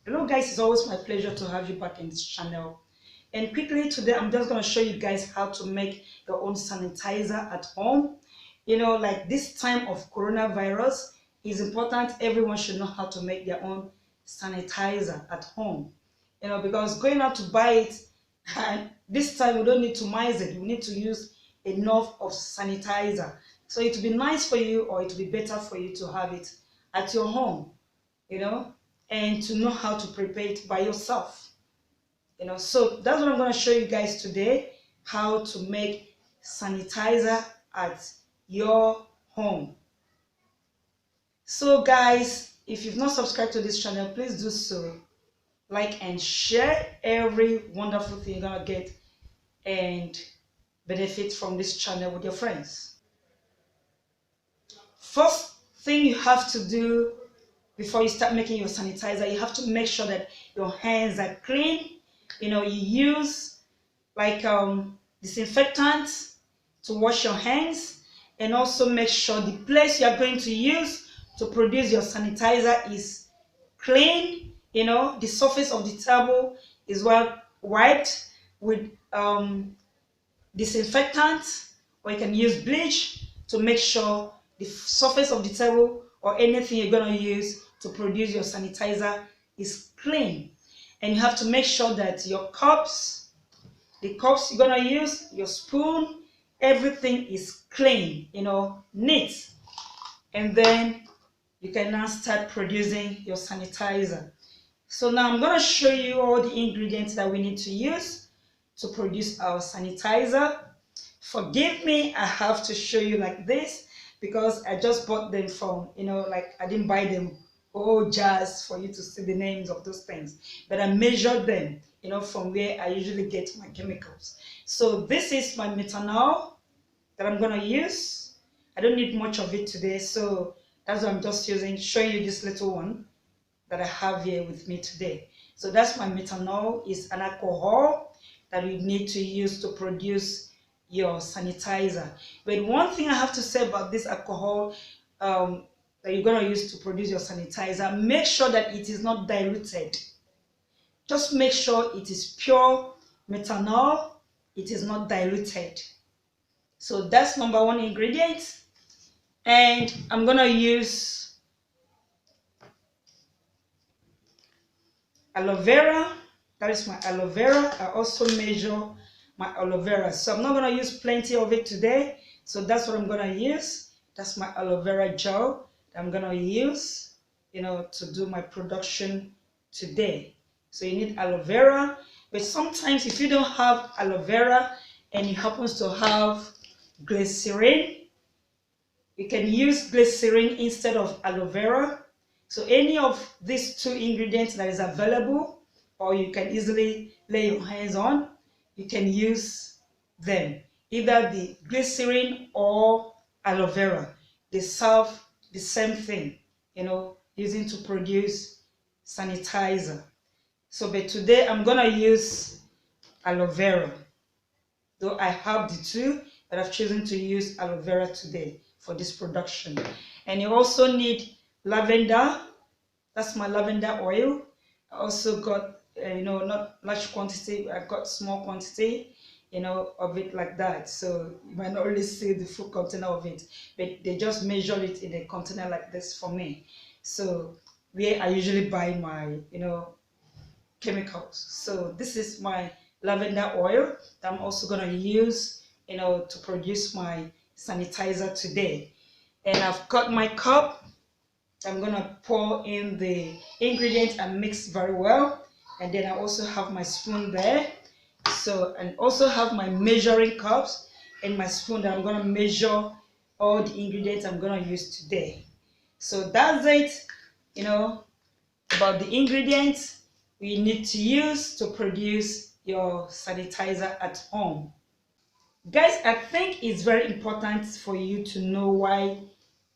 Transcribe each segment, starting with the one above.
Hello guys, it's always my pleasure to have you back in this channel. And quickly today, I'm just going to show you guys how to make your own sanitizer at home. Like this time of coronavirus, is important. Everyone should know how to make their own sanitizer at home. Because going out to buy it, and this time we don't need to mice it. We need to use enough of sanitizer. So it will be nice for you, or it will be better for you to have it at your home, you know, and to know how to prepare it by yourself. So that's what I'm going to show you guys today, how to make sanitizer at your home. So guys, if you've not subscribed to this channel, please do so. Like and share every wonderful thing you're going to get and benefit from this channel with your friends. First thing you have to do before you start making your sanitizer, you have to make sure that your hands are clean. You use like disinfectant to wash your hands, and also make sure the place you are going to use to produce your sanitizer is clean. The surface of the table is well wiped with disinfectant, or you can use bleach to make sure the surface of the table or anything you're going to use to produce your sanitizer is clean. And you have to make sure that your cups, the cups you're going to use, your spoon, everything is clean, neat. And then you can now start producing your sanitizer. So now I'm going to show you all the ingredients that we need to use to produce our sanitizer. Forgive me, I have to show you like this because I just bought them from, like I didn't buy them all jars for you to see the names of those things, but I measured them, from where I usually get my chemicals. So this is my methanol that I'm going to use. I don't need much of it today, so that's what I'm just using, showing you this little one that I have here with me today. So that's my methanol. Is an alcohol that we need to use to produce your sanitizer. But one thing I have to say about this alcohol that you're going to use to produce your sanitizer, make sure that it is not diluted. Just make sure it is pure methanol, it is not diluted. So that's number one ingredient. And I'm going to use aloe vera. That is my aloe vera. I also measure my aloe vera. So I'm not going to use plenty of it today. So that's what I'm going to use. That's my aloe vera gel that I'm going to use, to do my production today. So you need aloe vera. But sometimes if you don't have aloe vera and you happen to have glycerin, you can use glycerin instead of aloe vera. So any of these two ingredients that is available, or you can easily lay your hands on, you can use them. Either the glycerin or aloe vera. They serve the same thing, using to produce sanitizer. So, but today I'm gonna use aloe vera. Though I have the two, but I've chosen to use aloe vera today for this production. And you also need lavender. That's my lavender oil. I also got not large quantity, I got small quantity of it like that, so you might not really see the full container of it, but they just measure it in a container like this for me. So where I usually buy my chemicals. So this is my lavender oil that I'm also going to use to produce my sanitizer today. And I've got my cup. I'm going to pour in the ingredients and mix very well. And then I also have my spoon there. So, and also have my measuring cups and my spoon that I'm going to measure all the ingredients I'm going to use today. So that's it, about the ingredients we need to use to produce your sanitizer at home. Guys, I think it's very important for you to know why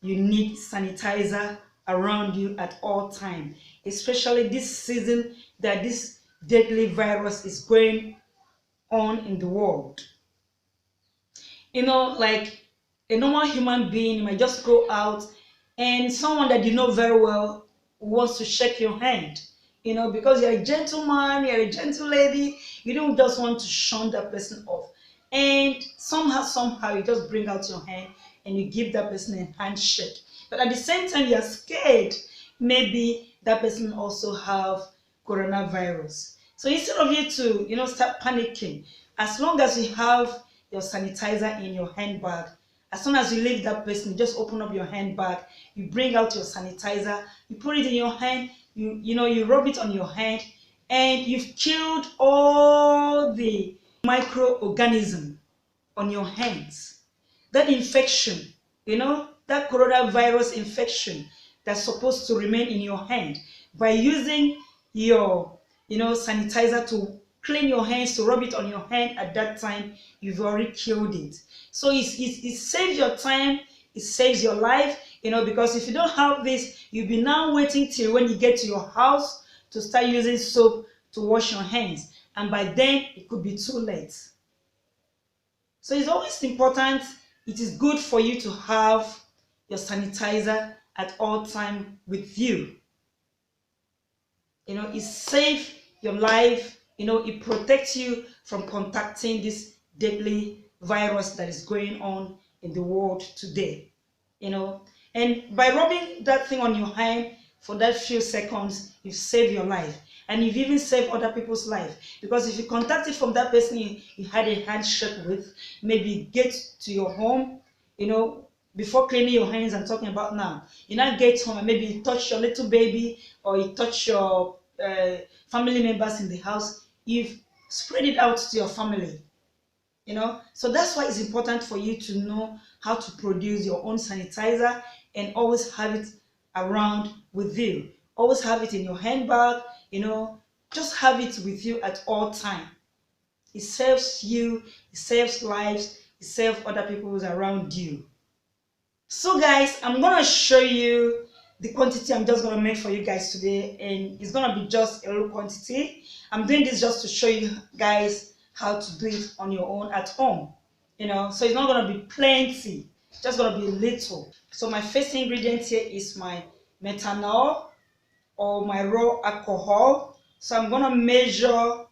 you need sanitizer around you at all time, especially this season that this deadly virus is going on in the world. Like a normal human being, you might just go out and someone that you know very well wants to shake your hand, because you're a gentleman, you're a gentle lady, you don't just want to shun that person off. And somehow, you just bring out your hand and you give that person a handshake. But at the same time, you're scared maybe that person also have coronavirus. So instead of you to, start panicking, as long as you have your sanitizer in your handbag, as soon as you leave that person, you just open up your handbag, you bring out your sanitizer, you put it in your hand, you rub it on your hand, and you've killed all the microorganism on your hands. That infection, that coronavirus infection that's supposed to remain in your hand, by using your sanitizer to clean your hands, to rub it on your hand at that time, you've already killed it. So it saves your time, it saves your life, because if you don't have this, you'll be now waiting till when you get to your house to start using soap to wash your hands, and by then it could be too late. So it's always important, it is good for you to have your sanitizer at all time with you. It saves your life, it protects you from contacting this deadly virus that is going on in the world today. And by rubbing that thing on your hand for that few seconds, you've saved your life. And you've even saved other people's life. Because if you contacted from that person you had a handshake with, maybe get to your home, before cleaning your hands, I'm talking about now. You now get home and maybe you touch your little baby, or you touch your family members in the house, you've spread it out to your family. So that's why it's important for you to know how to produce your own sanitizer and always have it around with you. Always have it in your handbag, just have it with you at all time. It saves you, it saves lives, it saves other people who's around you. So guys, I'm gonna show you the quantity I'm just gonna make for you guys today, and it's gonna be just a little quantity. I'm doing this just to show you guys how to do it on your own at home. So it's not gonna be plenty, just gonna be little. So my first ingredient here is my methanol, or my raw alcohol. So I'm gonna measure.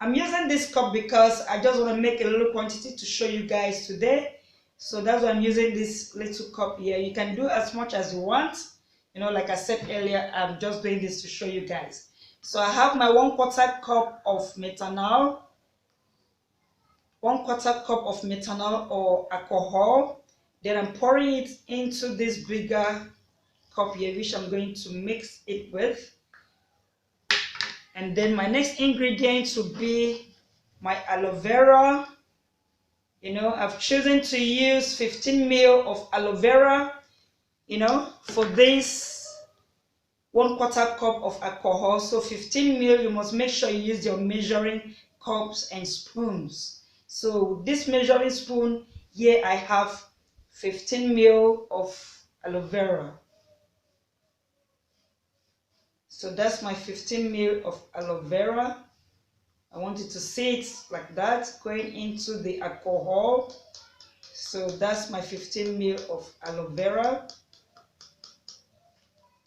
I'm using this cup because I just want to make a little quantity to show you guys today. So that's why I'm using this little cup here. You can do as much as you want. Like I said earlier, I'm just doing this to show you guys. So I have my 1/4 cup of methanol. 1/4 cup of methanol or alcohol. Then I'm pouring it into this bigger cup here, which I'm going to mix it with. And then my next ingredient will be my aloe vera. I've chosen to use 15 ml of aloe vera, for this 1/4 cup of alcohol. So 15 ml, you must make sure you use your measuring cups and spoons. So this measuring spoon here, I have 15 ml of aloe vera. So that's my 15 ml of aloe vera. I want you to see it like that, going into the alcohol. So that's my 15 ml of aloe vera.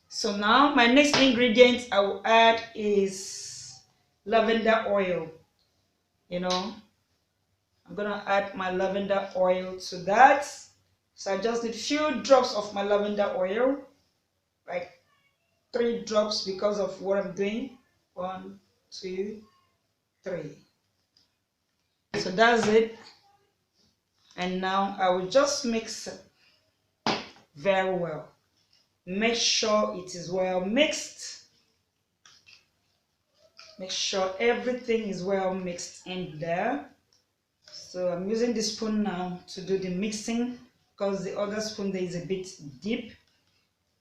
So now my next ingredient I will add is lavender oil. I'm gonna add my lavender oil to that. So I just need a few drops of my lavender oil, like 3 drops because of what I'm doing. 1, 2, 3. So that's it. And now I will just mix it very well. Make sure it is well mixed. Make sure everything is well mixed in there. So I'm using this spoon now to do the mixing, because the other spoon there is a bit deep,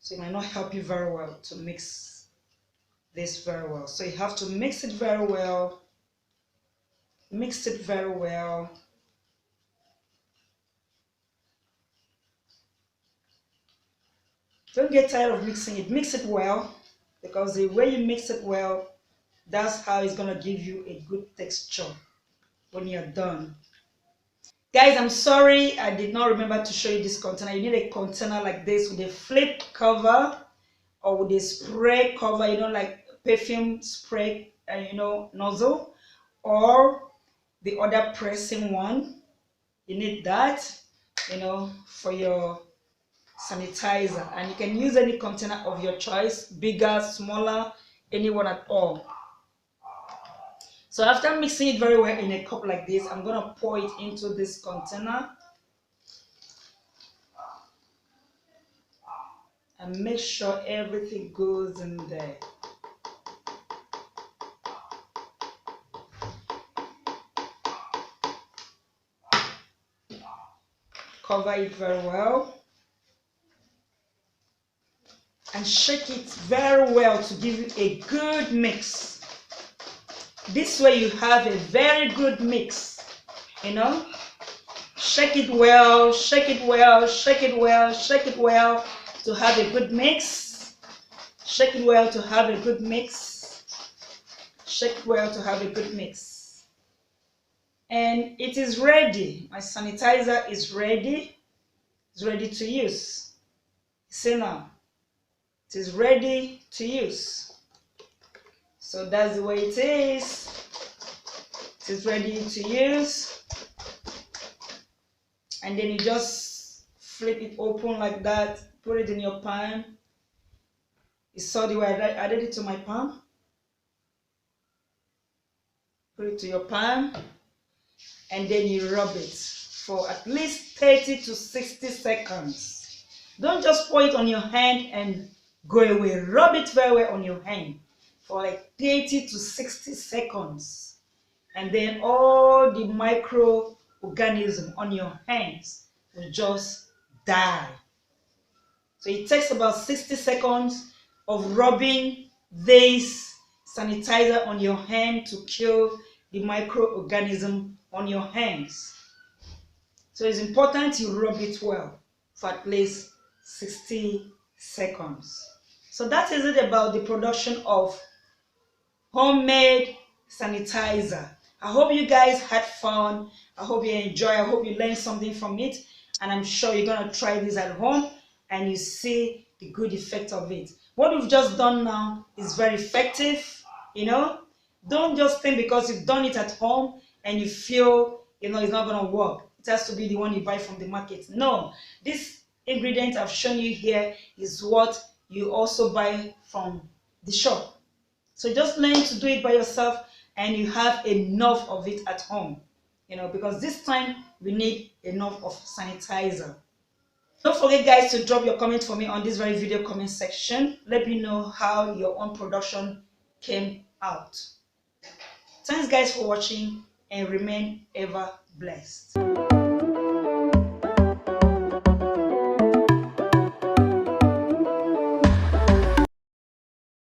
so it might not help you very well to mix this very well. So you have to mix it very well. Mix it very well. Don't get tired of mixing it. Mix it well, because the way you mix it well, that's how it's gonna give you a good texture when you're done. Guys, I'm sorry I did not remember to show you this container. You need a container like this with a flip cover or with a spray cover, like perfume spray, nozzle, or the other pressing one. You need that, for your sanitizer, and you can use any container of your choice, bigger, smaller, anyone at all. So after mixing it very well in a cup like this, I'm going to pour it into this container and make sure everything goes in there. Cover it very well and shake it very well to give you a good mix. This way you have a very good mix, Shake it well, shake it well, shake it well, shake it well to have a good mix. Shake it well to have a good mix. Shake it well to have a good mix. And it is ready. My sanitizer is ready. It's ready to use. See now, it is ready to use. So that's the way it is. It is ready to use. And then you just flip it open like that, put it in your palm. You saw the way I added it to my palm. Put it to your palm, and then you rub it for at least 30 to 60 seconds. Don't just pour it on your hand and go away. Rub it very well on your hand for like 30 to 60 seconds. And then all the microorganisms on your hands will just die. So it takes about 60 seconds of rubbing this sanitizer on your hand to kill the microorganism on your hands. So it's important you rub it well for at least 60 seconds. So that is it about the production of homemade sanitizer. I hope you guys had fun. I hope you enjoy. I hope you learned something from it. And I'm sure you're going to try this at home and you see the good effect of it. What we've just done now is very effective. Don't just think because you've done it at home and you feel it's not going to work. It has to be the one you buy from the market. No, this ingredient I've shown you here is what you also buy from the shop. So just learn to do it by yourself and you have enough of it at home. Because this time we need enough of sanitizer. Don't forget, guys, to drop your comment for me on this very video comment section. Let me know how your own production came out. Thanks, guys, for watching, and remain ever blessed.